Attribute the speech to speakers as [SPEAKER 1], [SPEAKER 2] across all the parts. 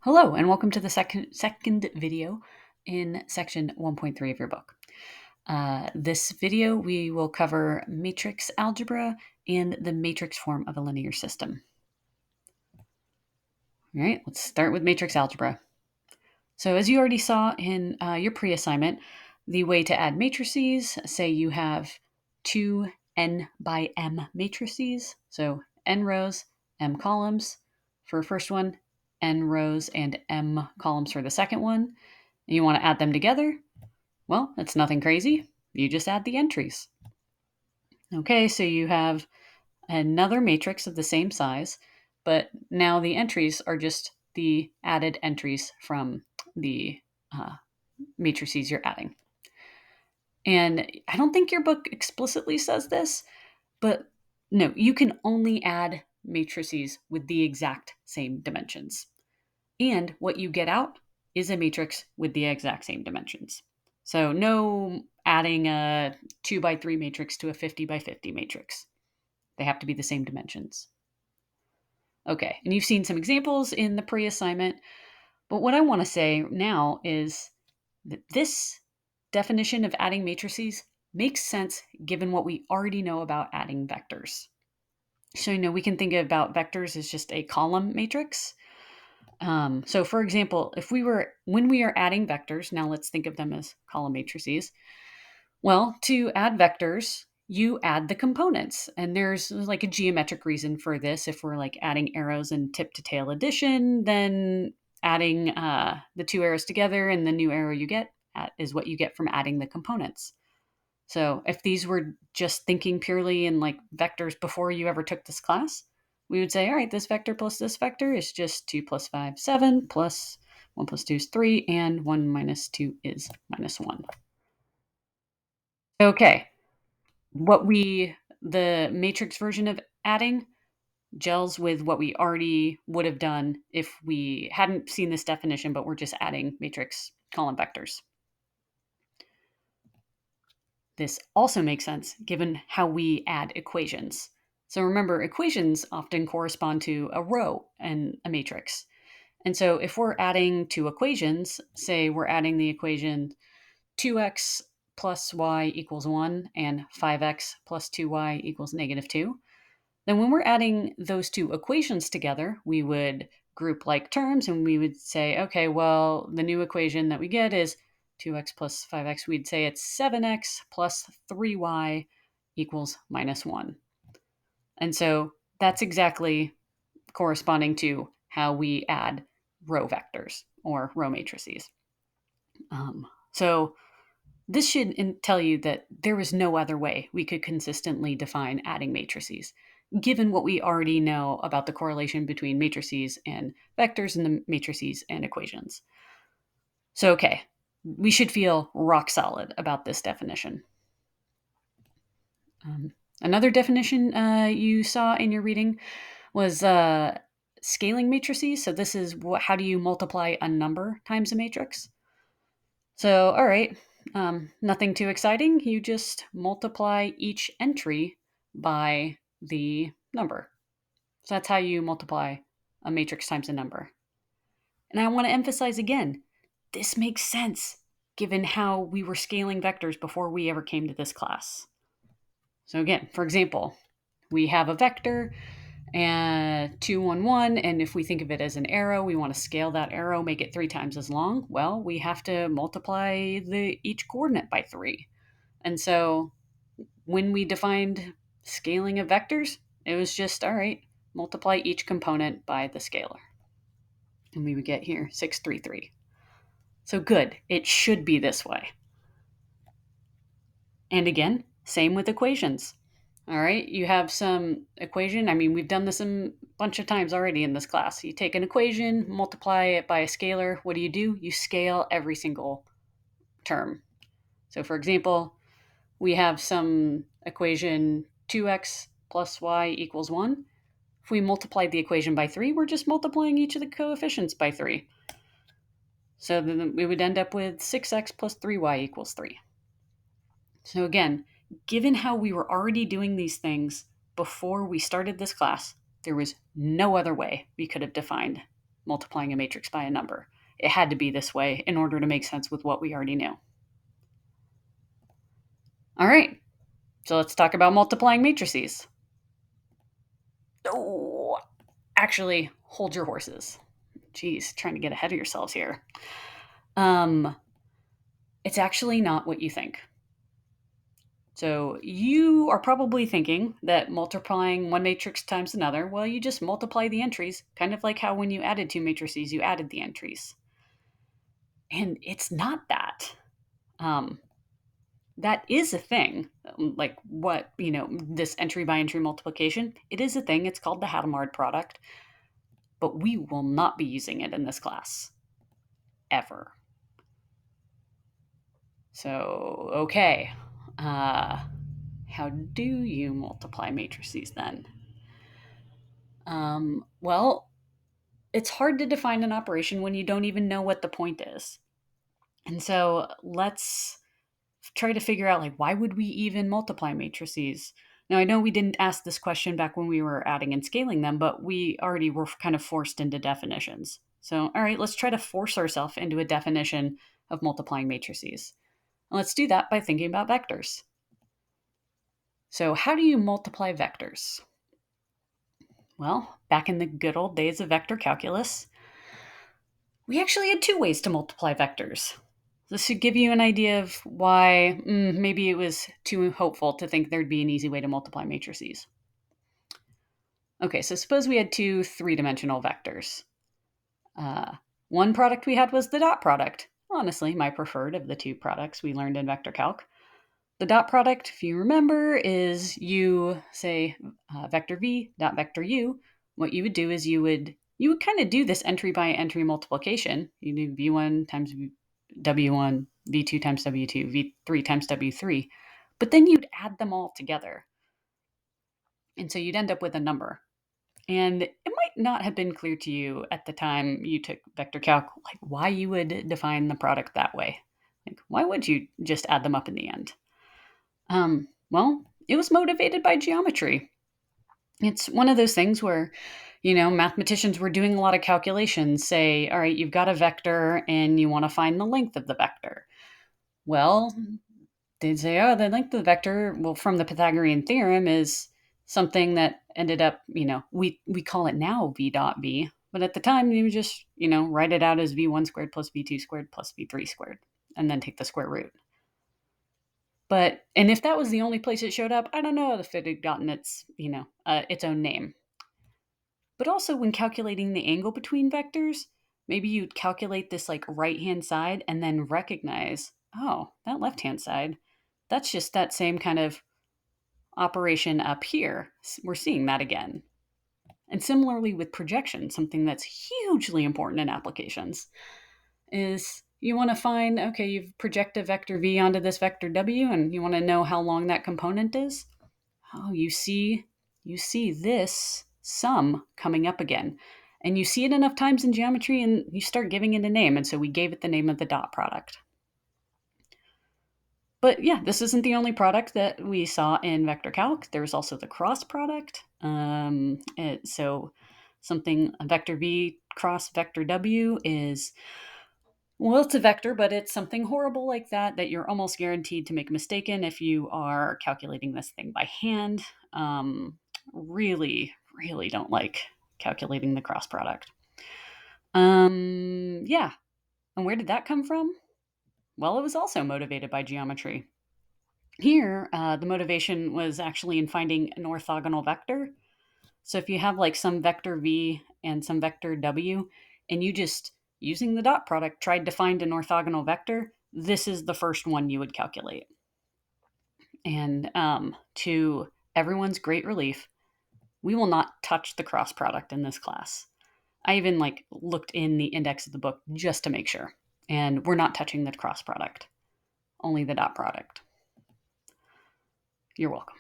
[SPEAKER 1] Hello, and welcome to the second video in section 1.3 of your book. This video, we will cover matrix algebra and the matrix form of a linear system. All right, let's start with matrix algebra. So as you already saw in your pre-assignment, the way to add matrices, say you have two n by m matrices, so n rows, m columns for first one, n rows and m columns for the second one, and you want to add them together. Well, it's nothing crazy. You just add the entries. Okay, so you have another matrix of the same size, but now the entries are just the added entries from the matrices you're adding. And I don't think your book explicitly says this, but no, you can only add matrices with the exact same dimensions. And what you get out is a matrix with the exact same dimensions. So no adding a 2 by 3 matrix to a 50 by 50 matrix. They have to be the same dimensions. Okay, and you've seen some examples in the pre-assignment, but what I want to say now is that this definition of adding matrices makes sense given what we already know about adding vectors. So, we can think about vectors as just a column matrix. So for example, when we are adding vectors, now let's think of them as column matrices. Well, to add vectors, you add the components, and there's like a geometric reason for this. If we're like adding arrows in tip to tail addition, then adding the two arrows together and the new arrow you get is what you get from adding the components. So if these were just thinking purely in like vectors before you ever took this class, we would say, all right, this vector plus this vector is just 2 plus 5, 7, plus 1 plus 2 is 3, and 1 minus 2 is minus 1. Okay, the matrix version of adding gels with what we already would have done if we hadn't seen this definition, but we're just adding matrix column vectors. This also makes sense given how we add equations. So remember, equations often correspond to a row and a matrix. And so if we're adding two equations, say we're adding the equation 2x plus y equals 1 and 5x plus 2y equals negative 2, then when we're adding those two equations together, we would group like terms and we would say, okay, well, the new equation that we get is 2x plus 5x. We'd say it's 7x plus 3y equals minus 1. And so that's exactly corresponding to how we add row vectors or row matrices. So this should tell you that there is no other way we could consistently define adding matrices, given what we already know about the correlation between matrices and vectors and the matrices and equations. So, okay, we should feel rock solid about this definition. Another definition you saw in your reading was scaling matrices. So this is how do you multiply a number times a matrix? So, all right, nothing too exciting. You just multiply each entry by the number. So that's how you multiply a matrix times a number. And I want to emphasize again, this makes sense given how we were scaling vectors before we ever came to this class. So again, for example, we have a vector and 2, 1, 1, and if we think of it as an arrow, we want to scale that arrow, make it 3 times as long. Well, we have to multiply each coordinate by 3. And so when we defined scaling of vectors, it was just, all right, multiply each component by the scalar. And we would get here 6, 3, 3. So good, it should be this way. And again, same with equations. All right, you have some equation. I mean, we've done this a bunch of times already in this class. You take an equation, multiply it by a scalar. What do? You scale every single term. So for example, we have some equation 2x plus y equals 1. If we multiply the equation by 3, we're just multiplying each of the coefficients by 3. So then we would end up with 6x plus 3y equals 3. So again, given how we were already doing these things before we started this class, there was no other way we could have defined multiplying a matrix by a number. It had to be this way in order to make sense with what we already knew. All right, so let's talk about multiplying matrices. Oh, actually, hold your horses. Geez, trying to get ahead of yourselves here. Um, it's actually not what you think. So you are probably thinking that multiplying one matrix times another, well, you just multiply the entries, kind of like how when you added two matrices, you added the entries. And it's not that. Um, that is a thing, like what, this entry by entry multiplication, it is a thing. It's called the Hadamard product, but we will not be using it in this class ever. So, okay. How do you multiply matrices then? Well, it's hard to define an operation when you don't even know what the point is. And so let's try to figure out, like, why would we even multiply matrices? Now, I know we didn't ask this question back when we were adding and scaling them, but we already were kind of forced into definitions. So, all right, let's try to force ourselves into a definition of multiplying matrices. And let's do that by thinking about vectors. So, how do you multiply vectors? Well, back in the good old days of vector calculus, we actually had two ways to multiply vectors. This should give you an idea of why maybe it was too hopeful to think there'd be an easy way to multiply matrices. Okay, so suppose we had two three-dimensional vectors. One product we had was the dot product. Honestly, my preferred of the two products we learned in vector calc. The dot product, if you remember, is you say vector v dot vector u. What you would do is you would kind of do this entry by entry multiplication. You do v1 times w1, v2 times w2, v3 times w3, but then you'd add them all together. And so you'd end up with a number. And it might not have been clear to you at the time you took vector calc, like why you would define the product that way. Like, why would you just add them up in the end? Well, it was motivated by geometry. It's one of those things where, mathematicians were doing a lot of calculations. Say, all right, you've got a vector and you want to find the length of the vector. Well, they'd say, oh, the length of the vector, well, from the Pythagorean theorem is something that ended up, we call it now v dot v. But at the time, you just, write it out as v1 squared plus v2 squared plus v3 squared, and then take the square root. And if that was the only place it showed up, I don't know if it had gotten its own name. But also when calculating the angle between vectors, maybe you'd calculate this like right-hand side and then recognize, oh, that left-hand side, that's just that same kind of operation up here. We're seeing that again. And similarly with projection, something that's hugely important in applications is you want to find, okay, you've projected vector v onto this vector w, and you want to know how long that component is. Oh, you see this sum coming up again. And you see it enough times in geometry and you start giving it a name. And so we gave it the name of the dot product. But yeah, this isn't the only product that we saw in vector calc. There's also the cross product. So something, vector v cross vector w is, well, it's a vector, but it's something horrible like that you're almost guaranteed to make a mistake in if you are calculating this thing by hand. Really, really don't like calculating the cross product. Yeah. And where did that come from? Well, it was also motivated by geometry. Here, the motivation was actually in finding an orthogonal vector. So if you have like some vector v and some vector w, and you just, using the dot product, tried to find an orthogonal vector, this is the first one you would calculate. And to everyone's great relief, we will not touch the cross product in this class. I even looked in the index of the book just to make sure. And we're not touching the cross product, only the dot product. You're welcome.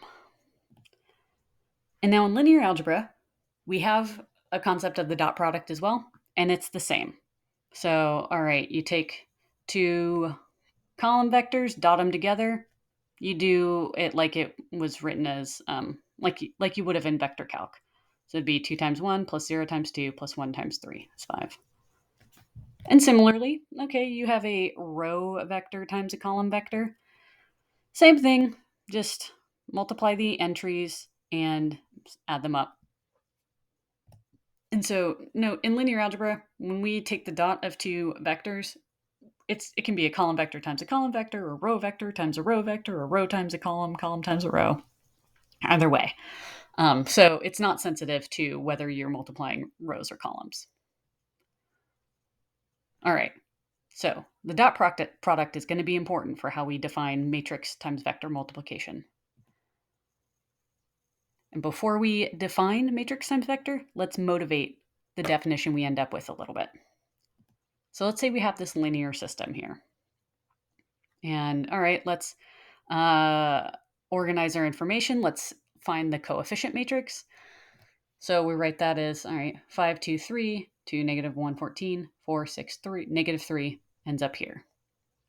[SPEAKER 1] And now in linear algebra, we have a concept of the dot product as well, and it's the same. So, all right, you take two column vectors, dot them together. You do it like it was written as, like you would have in vector calc. So it'd be 2 times 1 plus 0 times 2 plus 1 times 3. That's 5. And similarly, okay, you have a row vector times a column vector. Same thing, just multiply the entries and add them up. And so, no, in linear algebra, when we take the dot of two vectors, it can be a column vector times a column vector, or a row vector times a row vector, or a row times a column, column times a row. Either way. So it's not sensitive to whether you're multiplying rows or columns. All right. So the dot product is going to be important for how we define matrix times vector multiplication. And before we define matrix times vector, let's motivate the definition we end up with a little bit. So let's say we have this linear system here. And all right, let's organize our information. Let's find the coefficient matrix. So we write that as, all right, 5, 2, 3, 2, negative 1, 14, 4, 6, 3, negative 3 ends up here.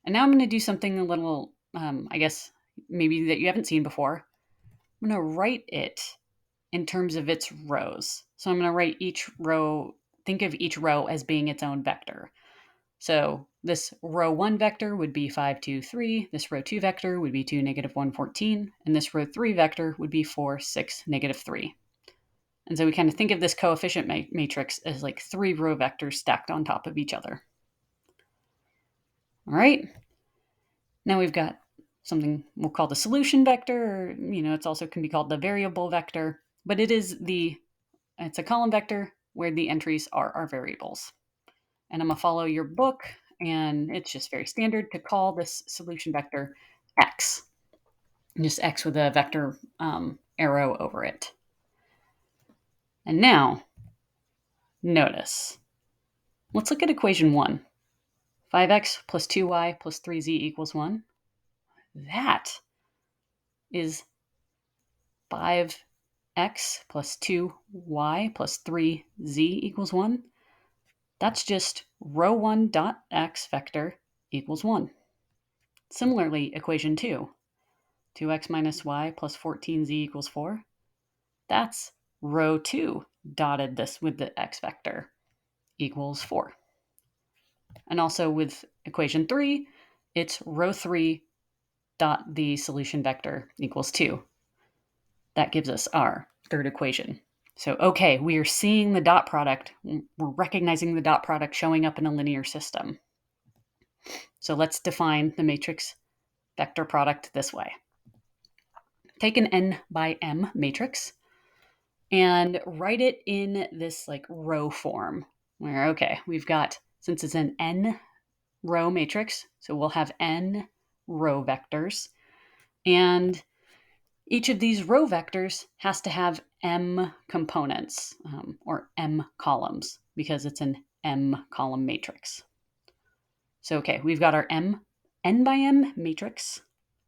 [SPEAKER 1] And now I'm going to do something a little, I guess, maybe that you haven't seen before. I'm going to write it in terms of its rows. So I'm going to write each row, think of each row as being its own vector. So this row 1 vector would be 5, 2, 3. This row 2 vector would be 2, negative 1, 14. And this row 3 vector would be 4, 6, negative 3. And so we kind of think of this coefficient matrix as like 3 row vectors stacked on top of each other. All right. Now we've got something we'll call the solution vector, or, it's also can be called the variable vector, but it's a column vector where the entries are our variables. And I'm going to follow your book, and it's just very standard to call this solution vector X. Just X with a vector arrow over it. And now, notice. Let's look at equation 1. 5x plus 2y plus 3z equals 1. That is 5x plus 2y plus 3z equals 1. That's just row 1 dot x vector equals 1. Similarly, equation 2. 2x minus y plus 14z equals 4. That's row 2 dotted this with the x vector equals 4. And also with equation 3, it's row 3 dot the solution vector equals 2. That gives us our third equation. So, okay, we are seeing the dot product. We're recognizing the dot product showing up in a linear system. So let's define the matrix vector product this way. Take an n by m matrix and write it in this like row form where, okay, we've got, since it's an n row matrix, so we'll have n row vectors, and each of these row vectors has to have m components, or m columns, because it's an m column matrix. So, okay, we've got our n by m matrix,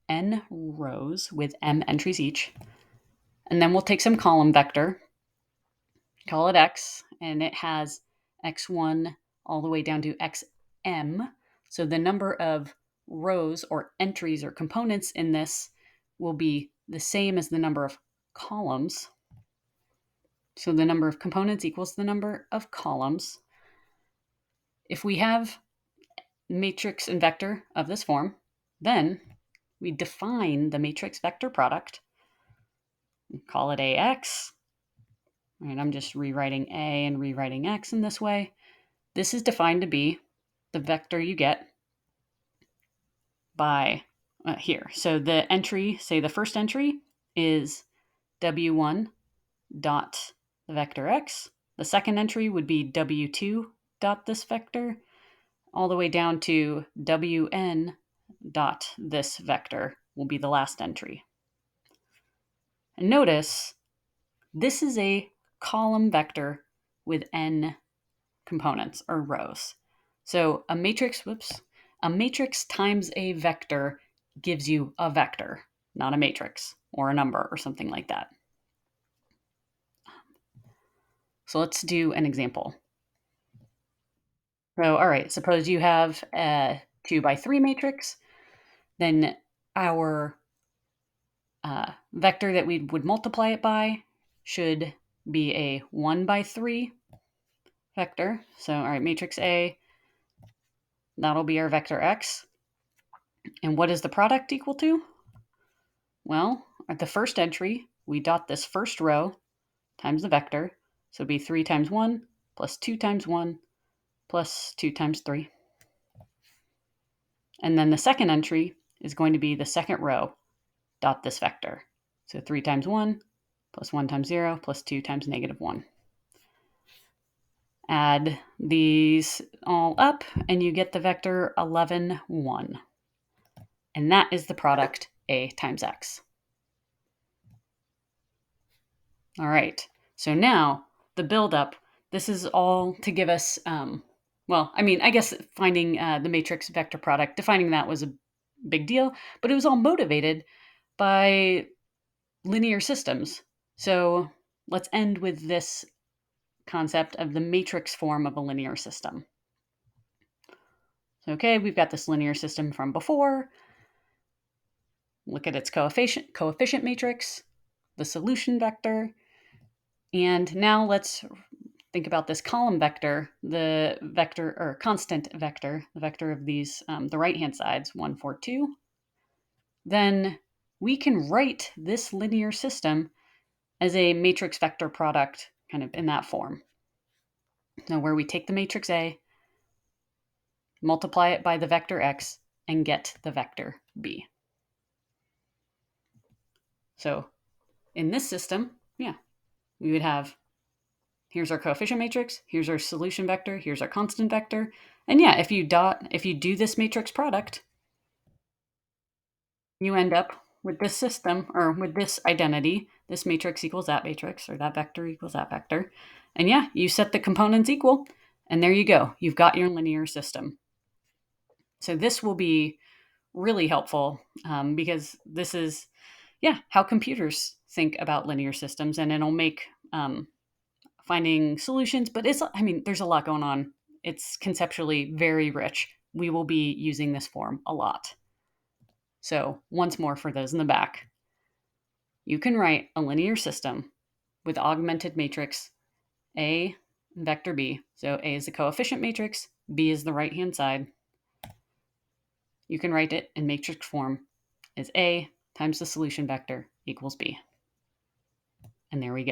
[SPEAKER 1] n rows with m entries each, and then we'll take some column vector, call it x, and it has x1 all the way down to xm. So the number of rows or entries or components in this will be the same as the number of columns. So the number of components equals the number of columns. If we have matrix and vector of this form, then we define the matrix vector product, call it AX. All right, I'm just rewriting A and rewriting X in this way. This is defined to be the vector you get by here. So the entry, say the first entry is W1 dot the vector X. The second entry would be W2 dot this vector, all the way down to Wn dot this vector will be the last entry. And notice this is a column vector with n components or rows. So a matrix times a vector gives you a vector, not a matrix or a number or something like that. So let's do an example. So, all right, suppose you have a 2 by 3 matrix, then our vector that we would multiply it by should be a 1 by 3 vector. So, all right, matrix A, that'll be our vector x. And what is the product equal to? Well, at the first entry, we dot this first row times the vector. So it'd be 3 times 1 plus 2 times 1 plus 2 times 3. And then the second entry is going to be the second row dot this vector. So 3 times 1 plus 1 times 0 plus 2 times negative 1. Add these all up, and you get the vector 11, 1. And that is the product A times X. All right, so now the buildup, this is all to give us, I guess finding the matrix vector product, defining that was a big deal, but it was all motivated by linear systems. So let's end with this concept of the matrix form of a linear system. So, okay, we've got this linear system from before. Look at its coefficient matrix, the solution vector, and now let's think about this column vector, the vector or constant vector, the vector of these, the right-hand sides, 1, 4, 2. Then we can write this linear system as a matrix vector product kind of in that form. Now, where we take the matrix A, multiply it by the vector X, and get the vector B. So in this system, we would have, here's our coefficient matrix, here's our solution vector, here's our constant vector. And if you do this matrix product, you end up with this system, or with this identity, this matrix equals that matrix, or that vector equals that vector. And you set the components equal, and there you go. You've got your linear system. So this will be really helpful because this is, how computers think about linear systems, and it'll make finding solutions, but there's a lot going on. It's conceptually very rich. We will be using this form a lot. So once more for those in the back, you can write a linear system with augmented matrix A and vector B. So A is the coefficient matrix, B is the right-hand side. You can write it in matrix form as A times the solution vector equals B. And there we go.